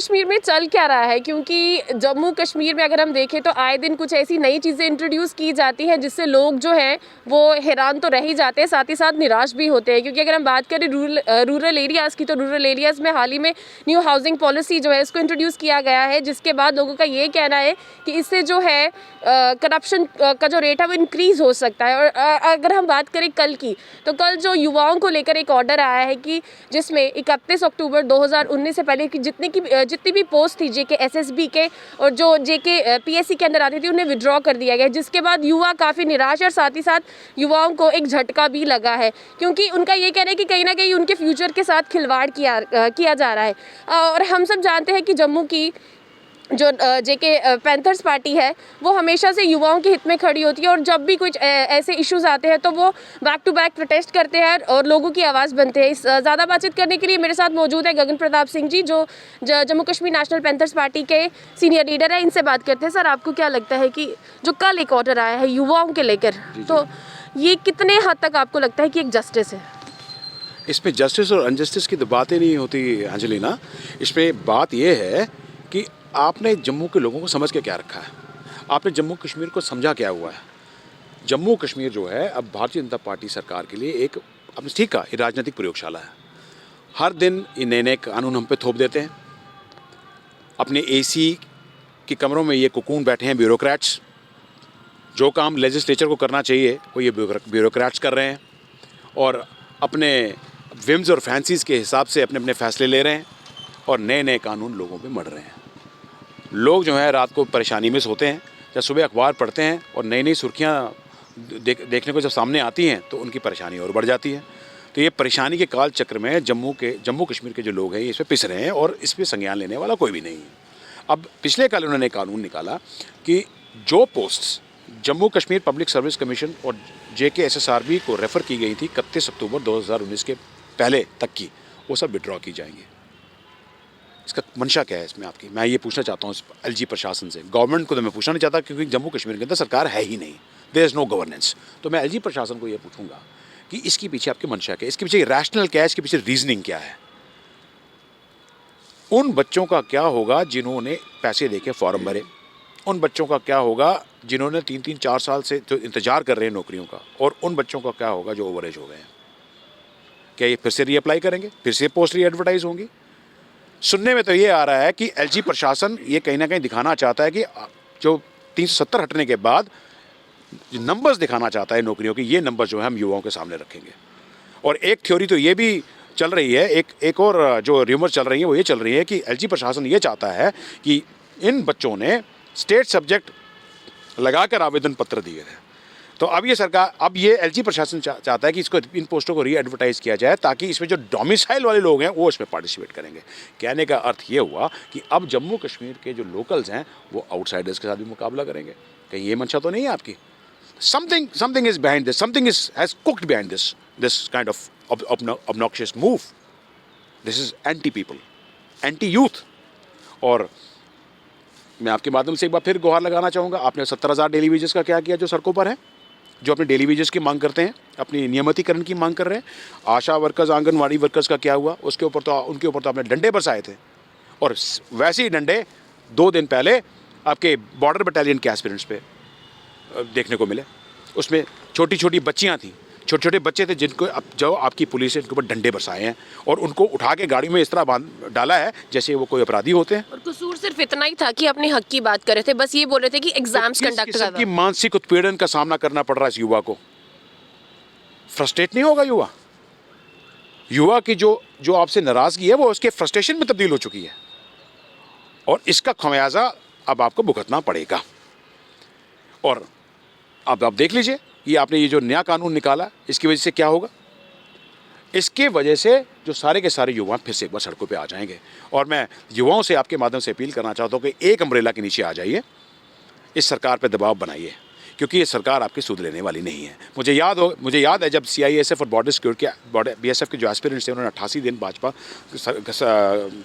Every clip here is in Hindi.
कश्मीर में चल क्या रहा है, क्योंकि जम्मू कश्मीर में अगर हम देखें तो आए दिन कुछ ऐसी नई चीज़ें इंट्रोड्यूस की जाती हैं जिससे लोग जो हैं वो हैरान तो रह ही जाते हैं, साथ ही साथ निराश भी होते हैं। क्योंकि अगर हम बात करें रूरल एरियाज़ की, तो रूरल एरियाज़ में हाल ही में न्यू हाउसिंग पॉलिसी जो है इसको इंट्रोड्यूस किया गया है, जिसके बाद लोगों का ये कहना है कि इससे जो है करप्शन का जो रेट है वो इंक्रीज़ हो सकता है। और अगर हम बात करें कल की, तो कल जो युवाओं को लेकर एक ऑर्डर आया है कि जिसमें 31 अक्टूबर 2019 से पहले की जितनी भी पोस्ट थी जेके एसएसबी के और जो जेके पीएससी के अंदर आती थी उन्हें विड्रॉ कर दिया गया, जिसके बाद युवा काफ़ी निराश है और साथ ही साथ युवाओं को एक झटका भी लगा है, क्योंकि उनका ये कहना है कि कहीं ना कहीं उनके फ्यूचर के साथ खिलवाड़ किया जा रहा है। और हम सब जानते हैं कि जम्मू की जो जेके पैंथर्स पार्टी है वो हमेशा से युवाओं के हित में खड़ी होती है, और जब भी कुछ ऐसे इश्यूज आते हैं तो वो बैक टू बैक प्रोटेस्ट करते हैं और लोगों की आवाज़ बनते हैं। इस ज़्यादा बातचीत करने के लिए मेरे साथ मौजूद है गगन प्रताप सिंह जी, जो Jammu Kashmir national panthers party के सीनियर लीडर है। इनसे बात करते हैं। सर, आपको क्या लगता है कि जो कल एक ऑर्डर आया है युवाओं के लेकर, तो ये कितने हद तक आपको लगता है कि एक जस्टिस है? इसमें जस्टिस और अनजस्टिस की तो बातें नहीं होती अंजलिना। इसमें बात यह है कि आपने जम्मू के लोगों को समझ के क्या रखा है, आपने जम्मू कश्मीर को समझा क्या हुआ है। जम्मू कश्मीर जो है अब भारतीय जनता पार्टी सरकार के लिए एक अब ठीक है, ये राजनीतिक प्रयोगशाला है। हर दिन ये नए नए कानून हम पे थोप देते हैं। अपने एसी के कमरों में ये कुकून बैठे हैं ब्यूरोक्रेट्स। जो काम लेजिस्लेचर को करना चाहिए वो ये ब्यूरोक्रेट्स कर रहे हैं, और अपने विम्स और फैंसीज़ के हिसाब से अपने अपने फैसले ले रहे हैं, और नए नए कानून लोगों पे मढ़ रहे हैं। लोग जो है रात को परेशानी में सोते हैं, जब सुबह अखबार पढ़ते हैं और नई नई सुर्खियाँ देखने को जब सामने आती हैं तो उनकी परेशानी और बढ़ जाती है। तो ये परेशानी के काल चक्र में जम्मू कश्मीर के जो लोग हैं ये इस पर पिस रहे हैं, और इस पर संज्ञान लेने वाला कोई भी नहीं है। अब पिछले कल उन्होंने कानून निकाला कि जो posts Jammu Kashmir public service commission और JKSSRB को रेफ़र की गई थी 31 अक्टूबर 2019 के पहले तक की, वो सब विड्रॉ की जाएंगी। इसका मंशा क्या है इसमें आपकी? मैं ये पूछना चाहता हूँ LG प्रशासन से। गवर्नमेंट को तो मैं पूछना नहीं चाहता, क्योंकि जम्मू कश्मीर के अंदर सरकार है ही नहीं, देयर इज़ नो गवर्नेंस। तो मैं LG प्रशासन को ये पूछूंगा कि इसके पीछे आपकी मंशा क्या है, इसके पीछे रैशनल क्या है, इसके पीछे रीजनिंग क्या है। उन बच्चों का क्या होगा जिन्होंने पैसे दे के फॉर्म भरे? उन बच्चों का क्या होगा जिन्होंने 3-3, 4 साल से जो इंतजार कर रहे हैं नौकरियों का? और उन बच्चों का क्या होगा जो ओवरेज हो गए हैं? क्या ये फिर से रीअप्लाई करेंगे? फिर से पोस्ट री एडवर्टाइज होंगी? सुनने में तो ये आ रहा है कि LG प्रशासन ये कहीं ना कहीं दिखाना चाहता है कि जो 370 हटने के बाद जो नंबर्स दिखाना चाहता है नौकरियों की, ये नंबर जो है हम युवाओं के सामने रखेंगे। और एक थ्योरी तो ये भी चल रही है, एक और जो र्यूमर चल रही है वो ये चल रही है कि LG प्रशासन ये चाहता है कि इन बच्चों ने स्टेट सब्जेक्ट लगाकर आवेदन पत्र दिए थे। तो अब ये LG प्रशासन चाहता है कि इसको इन पोस्टों को री एडवर्टाइज किया जाए, ताकि इसमें जो डोमिसाइल वाले लोग हैं वो इसमें पार्टिसिपेट करेंगे। कहने का अर्थ ये हुआ कि अब जम्मू कश्मीर के जो लोकल्स हैं वो आउटसाइडर्स के साथ भी मुकाबला करेंगे। कहीं ये मंशा तो नहीं है आपकी? Something is behind this, something has cooked behind this kind of obnoxious move. This is anti people, anti youth. और मैं आपके माध्यम से एक बार फिर गुहार लगाना चाहूँगा, आपने 17,000 डेली वेजेस का क्या किया जो सड़कों पर है, जो अपने डेली वेजेस की मांग करते हैं, अपनी नियमितीकरण की मांग कर रहे हैं। आशा वर्कर्स, आंगनवाड़ी वर्कर्स का क्या हुआ? उनके ऊपर तो आपने डंडे बरसाए थे, और वैसे ही डंडे 2 दिन पहले आपके बॉर्डर बटालियन के एस्पिरेंट्स पे देखने को मिले। उसमें छोटी छोटी बच्चियाँ थीं, छोटे छोटे बच्चे थे जिनको जो आपकी पुलिस ने उनके ऊपर डंडे बरसाए हैं, और उनको उठा के गाड़ी में इस तरह बांध डाला है जैसे वो कोई अपराधी होते हैं। और कसूर सिर्फ इतना ही था कि अपने हक की बात कर रहे थे, बस ये बोल रहे थे कि एग्जाम्स कंडक्ट कर की मानसिक उत्पीड़न का सामना करना पड़ रहा है इस युवा को। फ्रस्ट्रेट नहीं होगा युवा की जो आपसे नाराजगी है वो उसके फ्रस्ट्रेशन में तब्दील हो चुकी है, और इसका खमियाजा अब आपको भुगतना पड़ेगा। और अब आप देख लीजिए, ये जो नया कानून निकाला, इसकी वजह से क्या होगा? इसके वजह से जो सारे के सारे युवा फिर से एक बार सड़कों पे आ जाएंगे। और मैं युवाओं से आपके माध्यम से अपील करना चाहता हूँ कि एक अम्ब्रेला के नीचे आ जाइए, इस सरकार पे दबाव बनाइए, क्योंकि ये सरकार आपकी सूद लेने वाली नहीं है। मुझे याद है जब CISF और बॉर्डर सिक्योरिटी BSF के जो एस्पिरेंट्स थे, उन्होंने 88 दिन भाजपा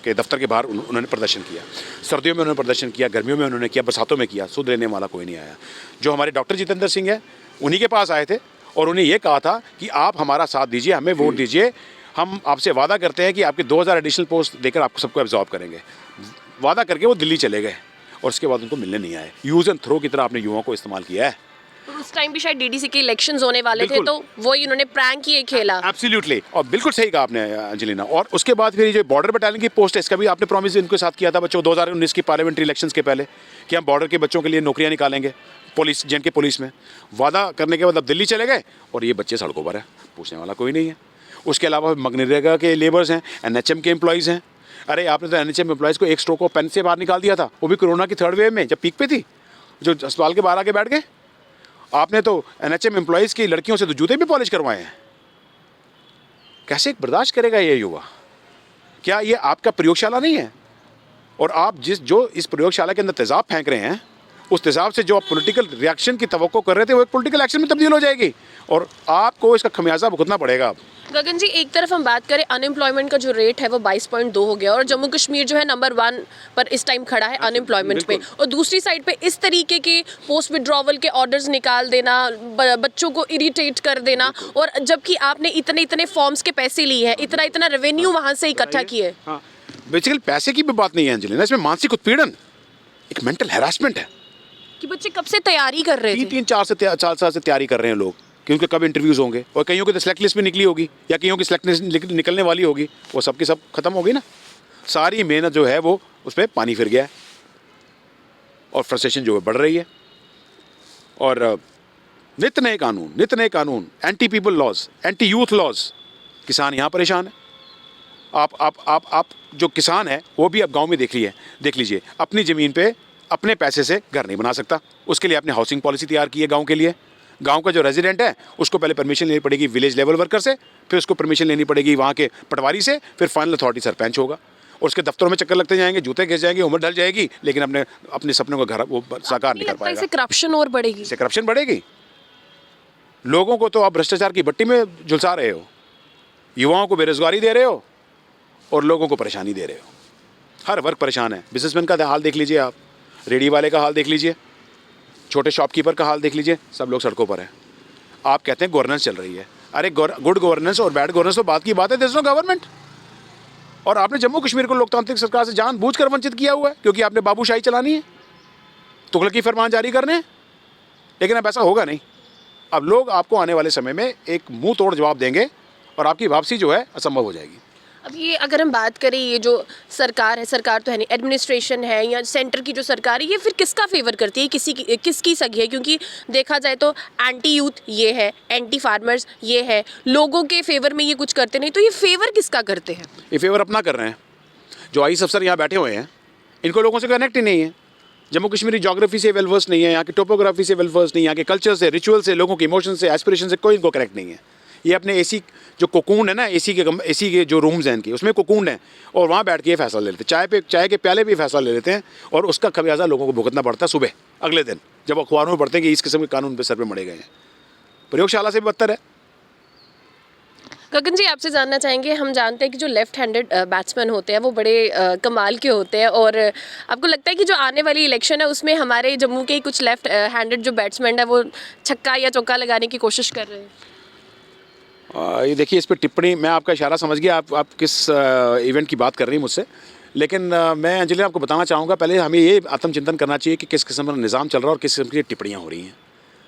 के दफ्तर के बाहर उन्होंने प्रदर्शन किया। सर्दियों में उन्होंने प्रदर्शन किया, गर्मियों में उन्होंने किया, बरसातों में किया, सूद लेने वाला कोई नहीं आया। जो हमारे डॉक्टर जितेंद्र सिंह है, उन्हीं के पास आए थे और उन्हें ये कहा था कि आप हमारा साथ दीजिए, हमें वोट दीजिए, हम आपसे वादा करते हैं कि आपके 2000 एडिशनल पोस्ट देकर आपको सबको एब्जॉर्ब करेंगे। वादा करके वो दिल्ली चले गए और उसके बाद उनको मिलने नहीं आए। यूज़ एंड थ्रो की तरह आपने युवाओं को इस्तेमाल किया है। और उस टाइम भी शायद डीडीसी के इलेक्शंस होने वाले थे, बिल्कुल। तो वही उन्होंने प्रैंक ही खेला। एब्सोल्युटली, और बिल्कुल सही कहा आपने अंजलिना। और उसके बाद फिर ये जो बॉर्डर बटालियन की पोस्ट है, इसका भी आपने प्रॉमिस इनके साथ किया था बच्चों 2019 की पार्लियामेंट्री इलेक्शंस के पहले कि हम बॉर्डर के बच्चों के लिए नौकरियां निकालेंगे पुलिस, जे के पुलिस में। वादा करने के बाद अब दिल्ली चले गए और ये बच्चे सड़कों पर है, पूछने वाला कोई नहीं है। उसके अलावा मनरेगा के लेबर्स हैं, NHM के एम्प्लॉयज़ हैं। अरे आपने तो NHM एम्प्लॉयज़ को एक स्ट्रोक ऑफ पेन से बाहर निकाल दिया था, वो भी कोरोना की 3rd वेव में जब पीक पे थी, जो अस्पताल के बाहर आके बैठ गए। आपने तो NHM एम्प्लॉयज़ की लड़कियों से तो जूते भी पॉलिश करवाए हैं। कैसे बर्दाश्त करेगा ये युवा? क्या ये आपका प्रयोगशाला नहीं है? और आप जो इस प्रयोगशाला के अंदर तेज़ाब फेंक रहे हैं, उस तेज़ाब से जो आप पॉलिटिकल रिएक्शन की तवक्को कर रहे थे, वो एक पॉलिटिकल एक्शन में तब्दील हो जाएगी और आपको इसका खमियाजा भुगतना पड़ेगा। गगन जी, एक तरफ हम बात करें अनएम्प्लॉयमेंट का जो रेट है वो 22.2 हो गया और जम्मू कश्मीर जो है नंबर 1 पर इस टाइम खड़ा है अनएम्प्लॉयमेंट में, और दूसरी साइड पे इस तरीके के पोस्ट विड्रॉवल के ऑर्डर्स निकाल देना, बच्चों को इरिटेट कर देना, और जबकि आपने इतने इतने फॉर्म्स के पैसे लिए हैं, इतना इतना रेवेन्यू वहाँ से इकट्ठा किए। हाँ, बेसिकली पैसे की भी बात नहीं है अंजलि, इसमें मानसिक उत्पीड़न, एक मेंटल हैरासमेंट है कि बच्चे कब से तैयारी कर रहे थे। 4 साल से तैयारी कर रहे हैं लोग कि उनके कब इंटरव्यूज़ होंगे, और कईयों की तो सेलेक्ट लिस्ट भी निकली होगी या कईयों की सेलेक्ट लिस्ट निकलने वाली होगी, वो सब की सब खत्म होगी ना। सारी मेहनत जो है वो उस पर पानी फिर गया है और फ्रस्ट्रेशन जो है बढ़ रही है। और नित नए कानून, anti people laws, anti youth laws, किसान यहाँ परेशान है। आप जो किसान है वो भी अब गांव में देख लीजिए अपनी ज़मीन पे अपने पैसे से घर नहीं बना सकता। उसके लिए आपने हाउसिंग पॉलिसी तैयार की है गांव के लिए। गांव का जो रेजिडेंट है उसको पहले परमिशन लेनी पड़ेगी विलेज लेवल वर्कर से, फिर उसको परमिशन लेनी पड़ेगी वहाँ के पटवारी से, फिर फाइनल अथॉरिटी सरपंच होगा, और उसके दफ्तरों में चक्कर लगते जाएंगे, जूते घिस जाएंगे, उम्र ढल जाएगी, लेकिन अपने सपनों का घर वो साकार नहीं कर पाएगा। इससे करप्शन और बढ़ेगी। इससे करप्शन बढ़ेगी। लोगों को तो आप भ्रष्टाचार की भट्टी में झुलसा रहे हो, युवाओं को बेरोजगारी दे रहे हो और लोगों को परेशानी दे रहे हो। हर वर्ग परेशान है। बिजनेसमैन का हाल देख लीजिए आप, रेडी वाले का हाल देख लीजिए, छोटे शॉपकीपर का हाल देख लीजिए, सब लोग सड़कों पर हैं। आप कहते हैं गवर्नेंस चल रही है, अरे गुड गवर्नेंस और बैड गवर्नेंस तो बात की बात है, देयर इज नो गवर्नमेंट। और आपने जम्मू कश्मीर को लोकतांत्रिक सरकार से जानबूझकर वंचित किया हुआ है, क्योंकि आपने बाबूशाही चलानी है, तुगलकी फरमान जारी करने हैं। लेकिन अब ऐसा होगा नहीं। अब लोग आपको आने वाले समय में एक मुंह तोड़ जवाब देंगे और आपकी वापसी जो है असंभव हो जाएगी। अब ये अगर हम बात करें, ये जो सरकार है, सरकार तो है नहीं, एडमिनिस्ट्रेशन है या सेंटर की जो सरकार है, ये फिर किसका फेवर करती है, किसकी सगी है? क्योंकि देखा जाए तो एंटी यूथ ये है, एंटी फार्मर्स ये है, लोगों के फेवर में ये कुछ करते नहीं, तो ये फेवर किसका करते हैं? ये फेवर अपना कर रहे हैं। जो आईएएस अफसर यहाँ बैठे हुए हैं, इनको लोगों से कनेक्ट ही नहीं है। जम्मू कश्मीरी जोग्राफी से वेलवर्स नहीं है, यहाँ की टोपोग्राफी से वेलवर्स नहीं है, यहाँ के कल्चर से, रिचुअल से, लोगों के इमोशन से, एस्पिरेशन से कोई इनको कनेक्ट नहीं है। ये अपने एसी जो कोकून है ना, एसी के जो रूम्स हैं इनके, उसमें कोकून है, और वहाँ बैठ के ये फैसला ले लेते हैं। चाय के प्याले भी फैसला ले लेते हैं, और उसका खमियाजा लोगों को भुगतना पड़ता है सुबह अगले दिन, जब अखबारों में पढ़ते हैं कि इस किस्म के कानून पे सर पे मढ़े गए हैं। प्रयोगशाला से भी बदतर है। गगन जी, आपसे जानना चाहेंगे, हम जानते हैं कि जो लेफ्ट हैंडेड बैट्समैन होते हैं वो बड़े कमाल के होते हैं, और आपको लगता है कि जो आने वाली इलेक्शन है उसमें हमारे जम्मू के कुछ लेफ्ट हैंडेड जो बैट्समैन है वो छक्का या चौका लगाने की कोशिश कर रहे हैं? ये देखिए, इस पर टिप्पणी, मैं आपका इशारा समझ गया, आप किस इवेंट की बात कर रही हैं मुझसे। लेकिन मैं अंजलि आपको बताना चाहूँगा, पहले हमें ये आत्मचिंतन करना चाहिए कि किस किस्म का निज़ाम चल रहा है और किस किस्म की टिप्पणियाँ हो रही हैं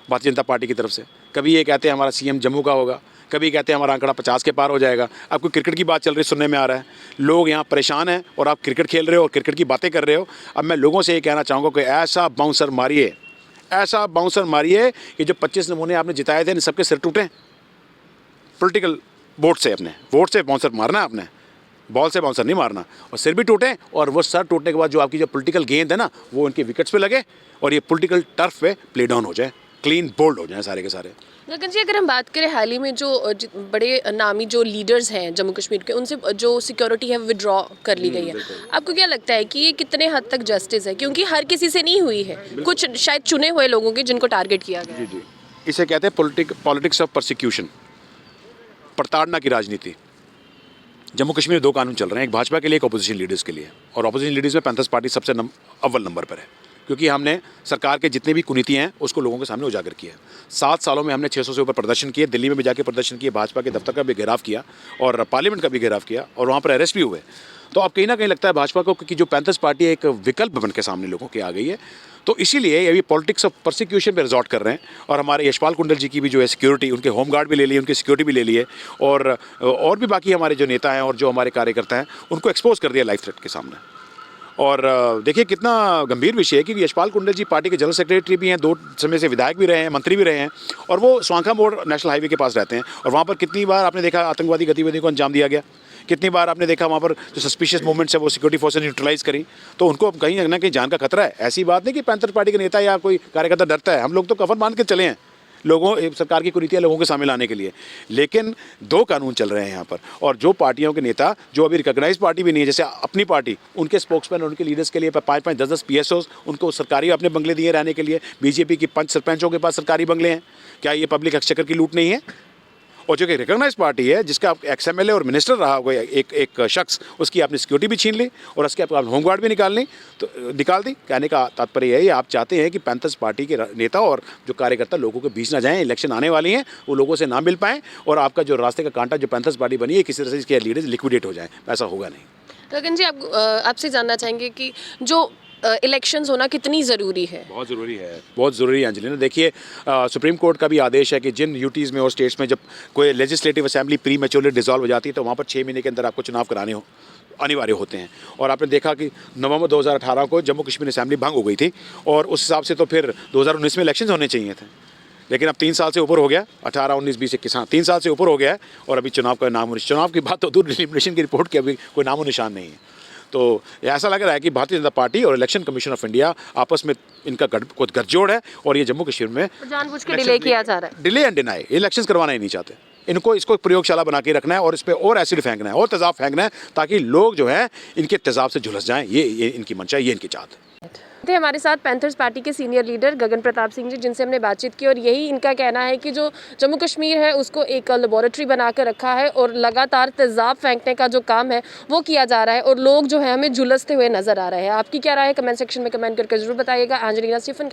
भारतीय जनता पार्टी की तरफ से। कभी ये कहते हैं हमारा सीएम जम्मू का होगा, कभी कहते हैं हमारा आंकड़ा 50 के पार हो जाएगा। आपको क्रिकेट की बात चल रही सुनने में आ रहा है, लोग यहाँ परेशान हैं और आप क्रिकेट खेल रहे हो और क्रिकेट की बातें कर रहे हो। अब मैं लोगों से ये कहना चाहूँगा कि ऐसा बाउंसर मारिए कि जो 25 नमूने आपने जिताए थे, इन सबके सिर टूटें। पॉलिटिकल वोट से बाउंसर मारना है आपने, बॉल से बाउंसर नहीं मारना, और सिर भी टूटे, और वो सर टूटने के बाद जो आपकी जो पॉलिटिकल गेंद है ना, वो उनके विकेट्स पे लगे और ये पॉलिटिकल टर्फ पे प्ले डाउन हो जाए, क्लीन बोल्ड हो जाए सारे के सारे। गगन जी, अगर हम बात करें हाल ही में जो बड़े नामी जो लीडर्स हैं जम्मू कश्मीर के, उनसे जो सिक्योरिटी है विड्रॉ कर ली गई है, आपको क्या लगता है कि ये कितने हद तक जस्टिस है? क्योंकि हर किसी से नहीं हुई है, कुछ शायद चुने हुए लोगों के जिनको टारगेट किया गया। जी, इसे कहते हैं पॉलिटिक्स ऑफ परसिक्यूशन, प्रताड़ना की राजनीति। जम्मू कश्मीर में 2 कानून चल रहे हैं, एक भाजपा के लिए, एक अपोजिशन लीडर्स के लिए, और अपोजिशन लीडर्स में पैंथर्स पार्टी सबसे अव्वल नंबर पर है, क्योंकि हमने सरकार के जितने भी कुनीतियाँ हैं उसको लोगों के सामने उजागर किया। 7 सालों में हमने 600 से ऊपर प्रदर्शन किए, दिल्ली में भी जाके प्रदर्शन किए, भाजपा के दफ्तर का भी घेराव किया और पार्लियामेंट का भी घेराव किया और वहाँ पर अरेस्ट भी हुए। तो अब कहीं ना कहीं लगता है भाजपा को कि जो पैंथर्स पार्टी है एक विकल्प बन के सामने लोगों के आ गई है। तो इसीलिए अभी पॉलिटिक्स ऑफ परसिक्यूशन पे रिजॉर्ट कर रहे हैं और हमारे यशपाल कुंडल जी की भी जो है सिक्योरिटी, उनके होम गार्ड भी ले लिए, उनकी सिक्योरिटी भी ले लिए और भी बाकी हमारे जो नेता हैं और जो हमारे कार्यकर्ता हैं उनको एक्सपोज कर दिया लाइफ थ्रेट के सामने। और देखिए कितना गंभीर विषय है कि यशपाल कुंडल जी पार्टी के जनरल सेक्रेटरी भी हैं, 2 समय से विधायक भी रहे हैं, मंत्री भी रहे हैं और वो स्वांखा मोड़ नेशनल हाईवे के पास रहते हैं और वहाँ पर कितनी बार आपने देखा आतंकवादी गतिविधियों को अंजाम दिया गया, कितनी बार आपने देखा वहाँ पर जो सस्पिशियस मूवमेंट्स है वो सिक्योरिटी फोर्सेस न्यूट्रलाइज करी। तो उनको कहीं ना कहीं जान का खतरा है। ऐसी बात नहीं कि पैंथर पार्टी के नेता या कोई कार्यकर्ता डरता है, हम लोग तो कफन बांध के चले हैं लोगों सरकार की कुरीतियाँ लोगों के सामने लाने के लिए। लेकिन 2 कानून चल रहे हैं यहाँ पर और जो पार्टियों के नेता जो अभी रिकॉग्नाइज पार्टी भी नहीं है, जैसे अपनी पार्टी, उनके स्पोक्समैन और उनके लीडर्स के लिए 5-5, 10-10 PSOs उनको सरकारी अपने बंगले दिए रहने के लिए। बीजेपी की 5 सरपंचों के पास सरकारी बंगले हैं। क्या ये पब्लिक एक्सचेकर की लूट नहीं है? और जो कि रिकॉग्नाइज पार्टी है जिसका XMLA और मिनिस्टर रहा हुआ एक शख्स, उसकी आपने सिक्योरिटी भी छीन ली और उसके आप होमगार्ड भी निकाल दी। कहने का तात्पर्य है ये आप चाहते हैं कि पैंथर्स पार्टी के नेता और जो कार्यकर्ता लोगों के बीच ना जाएं, इलेक्शन आने वाली हैं, वो लोगों से ना मिल पाएं और आपका जो रास्ते का कांटा जो पैंथर्स पार्टी बनी है किसी तरह से इसके लीडर्स लिक्विडेट हो जाएं। ऐसा होगा नहीं। गगन जी, आपसे जानना चाहेंगे कि जो इलेक्शंस होना कितनी ज़रूरी है? बहुत ज़रूरी है, बहुत ज़रूरी है अंजलि। देखिए सुप्रीम कोर्ट का भी आदेश है कि जिन यूटीज़ में और स्टेट्स में जब कोई legislative assembly pre maturely dissolve हो जाती है तो वहाँ पर 6 महीने के अंदर आपको चुनाव कराने अनिवार्य होते हैं। और आपने देखा कि नवंबर 2018 को जम्मू कश्मीर असेंबली भंग हो गई थी और उस हिसाब से तो फिर 2019 में इलेक्शन होने चाहिए थे, लेकिन अब 3 साल से ऊपर हो गया, 18, 19, 20, 21, 3 साल से ऊपर हो गया है और अभी चुनाव की बात तो दूर, एलिमिनेशन की रिपोर्ट की अभी कोई नामो निशान नहीं है। तो ऐसा लग रहा है कि भारतीय जनता पार्टी और इलेक्शन कमीशन ऑफ इंडिया आपस में इनका कुछ गठजोड़ है और ये जम्मू कश्मीर में जानबूझ के डिले किया जा रहा है। डिले एंड डिनाई, इलेक्शंस करवाना ही नहीं चाहते। इसको प्रयोगशाला बना के रखना है और इस पर और एसिड फेंकना है और तेजाब फेंकना है ताकि लोग जो है इनके तेजाब से झुलस जाएं। ये इनकी मंशा, ये इनकी चाहत है। थे हमारे साथ पैंथर्स पार्टी के सीनियर लीडर गगन प्रताप सिंह जी, जिनसे हमने बातचीत की और यही इनका कहना है कि जो जम्मू कश्मीर है उसको एक लेबोरेटरी बनाकर रखा है और लगातार तेजाब फेंकने का जो काम है वो किया जा रहा है और लोग जो है हमें झुलसते हुए नजर आ रहे हैं। आपकी क्या राय है? कमेंट सेक्शन में कमेंट करके जरूर बताइएगा। Angelina Stephen.